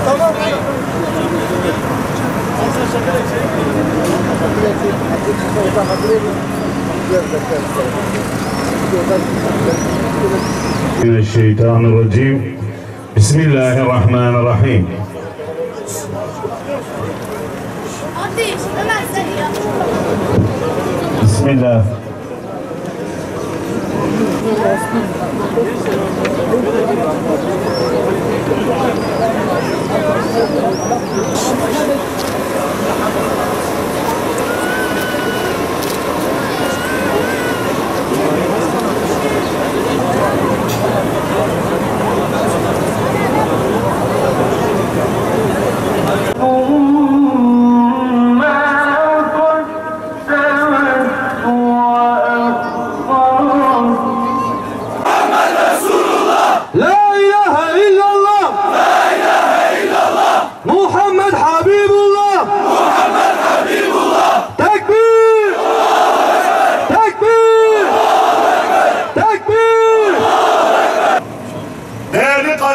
Tamam. Mineşşeytanirracim. Bismillahirrahmanirrahim. Bismillah.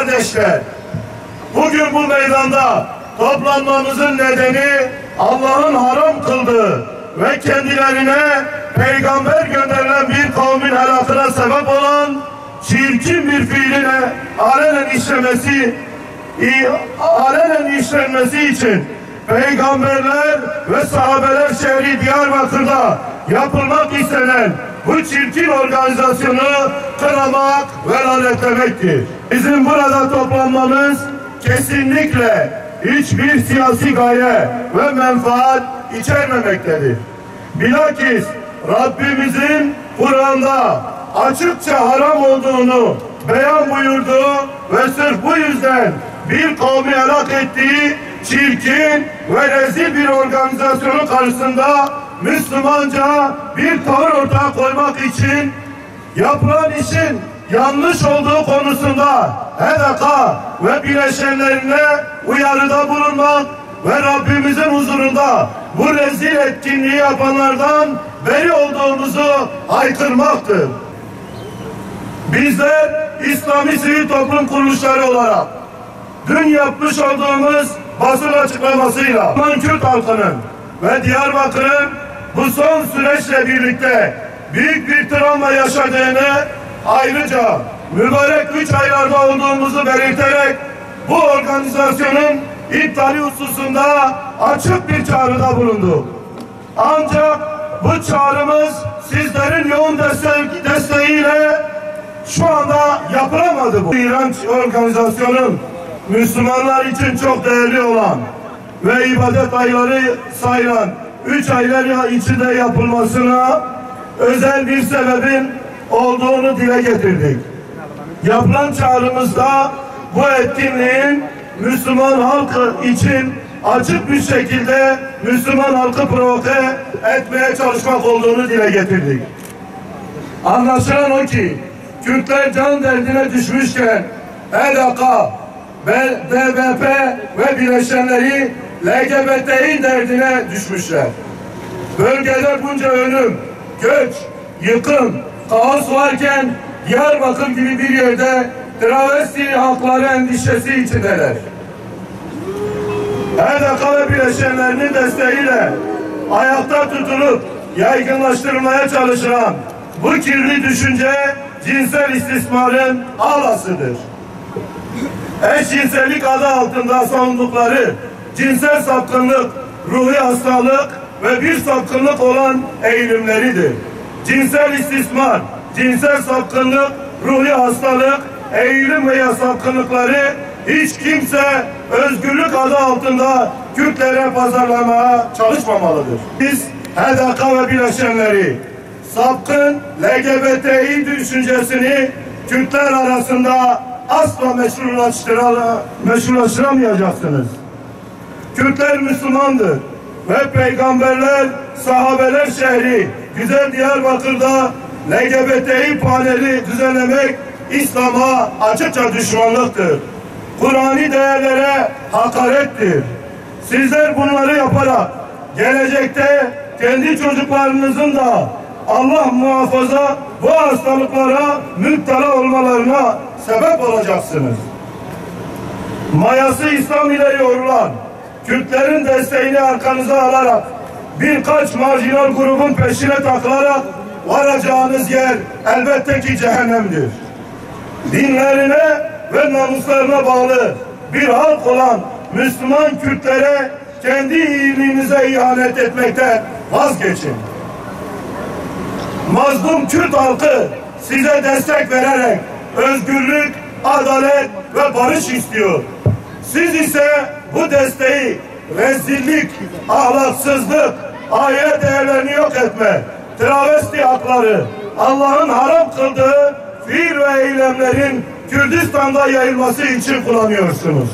Kardeşler, bugün bu meydanda toplanmamızın nedeni Allah'ın haram kıldığı ve kendilerine peygamber gönderilen bir kavmin helakına sebep olan çirkin bir fiiline alenen işlenmesi için peygamberler ve sahabeler şehri Diyarbakır'da yapılmak istenen bu çirkin organizasyonu kınamak ve lanetlemektir. Bizim burada toplanmamız kesinlikle hiçbir siyasi gaye ve menfaat içermemektedir. Bilakis Rabbimizin Kur'an'da açıkça haram olduğunu beyan buyurduğu ve sırf bu yüzden bir kavmi helak ettiği çirkin ve rezil bir organizasyonun karşısında Müslümanca bir tavır ortaya koymak için yapılan işin yanlış olduğu konusunda HDK ve bileşenlerine uyarıda bulunmak ve Rabbimizin huzurunda bu rezil etkinliği yapanlardan beri olduğumuzu haykırmaktır. Bizler İslami sivil toplum kuruluşları olarak dün yapmış olduğumuz basın açıklamasıyla Kürt halkının ve Diyarbakır'ın bu son süreçle birlikte büyük bir travma yaşadığını, ayrıca mübarek 3 aylarda olduğumuzu belirterek bu organizasyonun iptali hususunda açık bir çağrıda bulunduk. Ancak bu çağrımız sizlerin yoğun desteğiyle şu anda yapılamadı. Bu İran organizasyonun Müslümanlar için çok değerli olan ve ibadet ayları sayılan 3 aylar içinde yapılmasına özel bir sebebin olduğunu dile getirdik. Yapılan çağrımızda bu etkinliğin Müslüman halkı için açık bir şekilde Müslüman halkı provoke etmeye çalışmak olduğunu dile getirdik. Anlaşılan o ki Kürtler can derdine düşmüşken HDK, DBP ve bileşenleri LGBTİ derdine düşmüşler. Bölgede bunca ölüm, göç, yıkım, kaos varken Diyarbakır gibi bir yerde travesti hakları endişesi içindeler. HDK ve bileşenlerinin desteğiyle ayakta tutulup yaygınlaştırılmaya çalışılan bu kirli düşünce cinsel istismarın ağlasıdır. Eşcinsellik adı altında savundukları cinsel sapkınlık, ruhi hastalık ve bir sapkınlık olan eğilimleridir. Cinsel istismar, cinsel sapkınlık, ruhi hastalık, eğilim veya sapkınlıkları hiç kimse özgürlük adı altında Kürtlere pazarlamaya çalışmamalıdır. Biz HDK ve bileşenleri sapkın LGBTİ düşüncesini Kürtler arasında asla meşrulaştıramayacaksınız. Kürtler Müslümandır ve peygamberler, sahabeler şehri güzel Diyarbakır'da LGBTİ paneli düzenlemek İslam'a açıkça düşmanlıktır. Kur'ani değerlere hakarettir. Sizler bunları yaparak gelecekte kendi çocuklarınızın da Allah muhafaza bu hastalıklara müptela olmalarına sebep olacaksınız. mayası İslam ile yoğrulan Kürtlerin desteğini arkanıza alarak birkaç marjinal grubun peşine takılarak varacağınız yer elbette ki cehennemdir. Dinlerine ve namuslarına bağlı bir halk olan Müslüman Kürtlere kendi iyiliğinize ihanet etmekten vazgeçin. Mazlum Kürt halkı size destek vererek özgürlük, adalet ve barış istiyor. Siz ise bu desteği rezillik, ahlaksızlık, aile değerlerini yok etme, travesti hakları, Allah'ın haram kıldığı fiil ve eylemlerin Kürdistan'da yayılması için kullanıyorsunuz.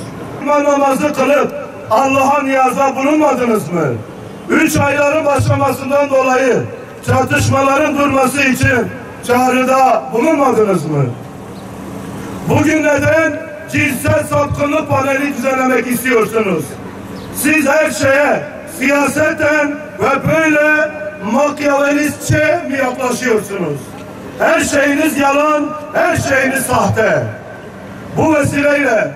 Namazı kılıp Allah'a niyaza bulunmadınız mı? 3 ayların başlamasından dolayı çatışmaların durması için çağrıda bulunmadınız mı? Bugün neden cinsel sapkınlık paneli düzenlemek istiyorsunuz? Siz her şeye siyaseten ve böyle makyavelistçe mi yaklaşıyorsunuz? Her şeyiniz yalan, her şeyiniz sahte. Bu vesileyle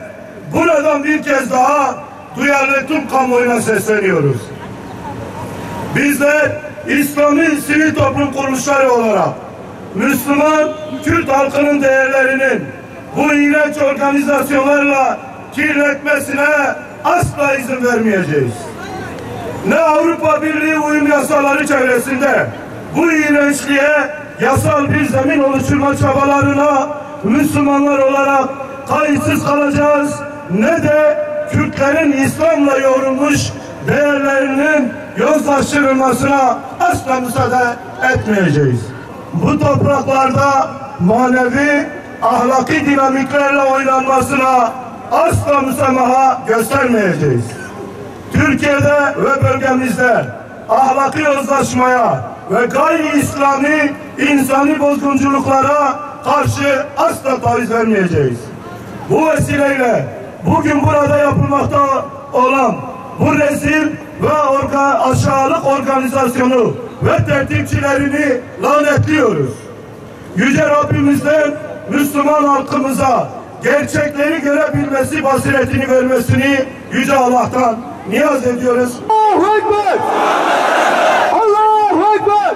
buradan bir kez daha duyarlı tüm kamuoyuna sesleniyoruz. Bizler İslami sivil toplum kuruluşları olarak Müslüman Kürt halkının değerlerinin bu iğrenç organizasyonlarla kirletmesine asla izin vermeyeceğiz. Ne Avrupa Birliği uyum yasaları çevresinde bu iğrençliğe yasal bir zemin oluşturma çabalarına Müslümanlar olarak kayıtsız kalacağız, ne de Kürtlerin İslam'la yoğrulmuş değerlerinin yozlaştırılmasına asla müsaade etmeyeceğiz. Bu topraklarda manevi, ahlaki dinamiklerle oynanmasına asla müsamaha göstermeyeceğiz. Türkiye'de ve bölgemizde ahlaki yozlaşmaya ve gayri İslami insani bozgunculuklara karşı asla taviz vermeyeceğiz. Bu vesileyle bugün burada yapılmakta olan bu rezil ve aşağılık organizasyonu ve tertipçilerini lanetliyoruz. Yüce Rabbimizden Müslüman halkımıza gerçekleri görebilmesi, basiretini vermesini Yüce Allah'tan niyaz ediyoruz. Allahu Ekber! Allahu Ekber!